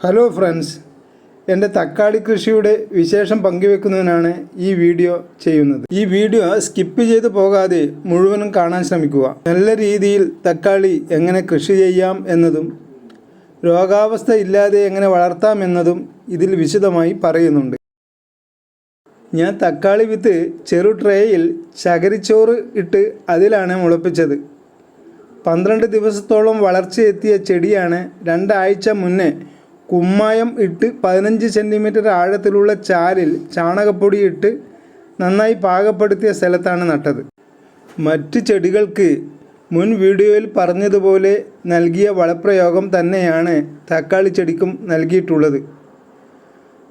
Hello friends, എൻ്റെ തക്കാളി കൃഷിയുടെ വിശേഷം പങ്കുവെക്കുന്നതിനാണ് ഈ വീഡിയോ ചെയ്യുന്നത്. ഈ വീഡിയോ സ്കിപ്പ് ചെയ്ത് പോകാതെ മുഴുവനും കാണാൻ ശ്രമിക്കുക. നല്ല രീതിയിൽ തക്കാളി എങ്ങനെ കൃഷി ചെയ്യാം എന്നതും രോഗാവസ്ഥ ഇല്ലാതെ എങ്ങനെ വളർത്താം എന്നതും ഇതിൽ വിശദമായി പറയുന്നുണ്ട്. ഞാൻ തക്കാളി വിത്ത് ചെറു ട്രേയിൽ ചകിരിച്ചോറ് ഇട്ട് അതിലാണ് മുളപ്പിച്ചത്. 12 ദിവസത്തോളം വളർച്ചയെത്തിയ ചെടിയാണ്. 2 ആഴ്ച മുന്നേ കുമ്മായം ഇട്ട് 15 സെൻറ്റിമീറ്റർ ആഴത്തിലുള്ള ചാലിൽ ചാണകപ്പൊടി ഇട്ട് നന്നായി പാകപ്പെടുത്തിയ സ്ഥലത്താണ് നട്ടത്. മറ്റ് ചെടികൾക്ക് മുൻ വീഡിയോയിൽ പറഞ്ഞതുപോലെ നൽകിയ വളപ്രയോഗം തന്നെയാണ് തക്കാളി ചെടിക്കും നൽകിയിട്ടുള്ളത്.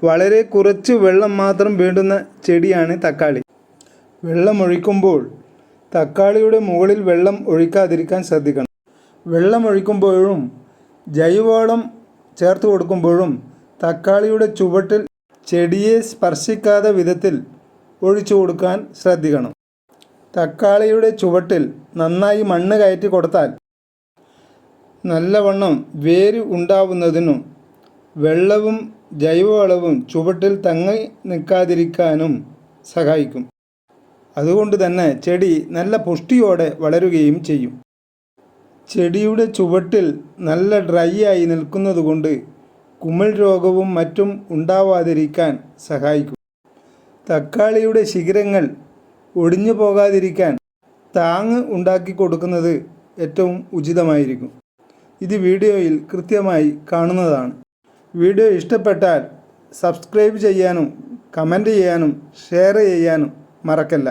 വളരെ കുറച്ച് വെള്ളം മാത്രം വേണ്ടുന്ന ചെടിയാണ് തക്കാളി. വെള്ളമൊഴിക്കുമ്പോൾ തക്കാളിയുടെ മുകളിൽ വെള്ളം ഒഴിക്കാതിരിക്കാൻ ശ്രദ്ധിക്കണം. വെള്ളമൊഴിക്കുമ്പോഴും ജൈവവളം ചേർത്ത് കൊടുക്കുമ്പോഴും തക്കാളിയുടെ ചുവട്ടിൽ ചെടിയെ സ്പർശിക്കാത്ത വിധത്തിൽ ഒഴിച്ചു കൊടുക്കാൻ ശ്രദ്ധിക്കണം. തക്കാളിയുടെ ചുവട്ടിൽ നന്നായി മണ്ണ് കയറ്റി കൊടുത്താൽ നല്ലവണ്ണം വേര് ഉണ്ടാവുന്നതിനും വെള്ളവും ജൈവവളവും ചുവട്ടിൽ തങ്ങി നിൽക്കാതിരിക്കാനും സഹായിക്കും. അതുകൊണ്ട് തന്നെ ചെടി നല്ല പുഷ്ടിയോടെ വളരുകയും ചെയ്യും. ചെടിയുടെ ചുവട്ടിൽ നല്ല ഡ്രൈ ആയി നിൽക്കുന്നതുകൊണ്ട് കുമിൾ രോഗവും മറ്റും ഉണ്ടാവാതിരിക്കാൻ സഹായിക്കും. തക്കാളിയുടെ ശിഖരങ്ങൾ ഒടിഞ്ഞു പോകാതിരിക്കാൻ താങ്ങ് ഉണ്ടാക്കി കൊടുക്കുന്നത് ഏറ്റവും ഉചിതമായിരിക്കും. ഇത് വീഡിയോയിൽ കൃത്യമായി കാണുന്നതാണ്. വീഡിയോ ഇഷ്ടപ്പെട്ടാൽ സബ്സ്ക്രൈബ് ചെയ്യാനും കമൻറ്റ് ചെയ്യാനും ഷെയർ ചെയ്യാനും മറക്കല്ല.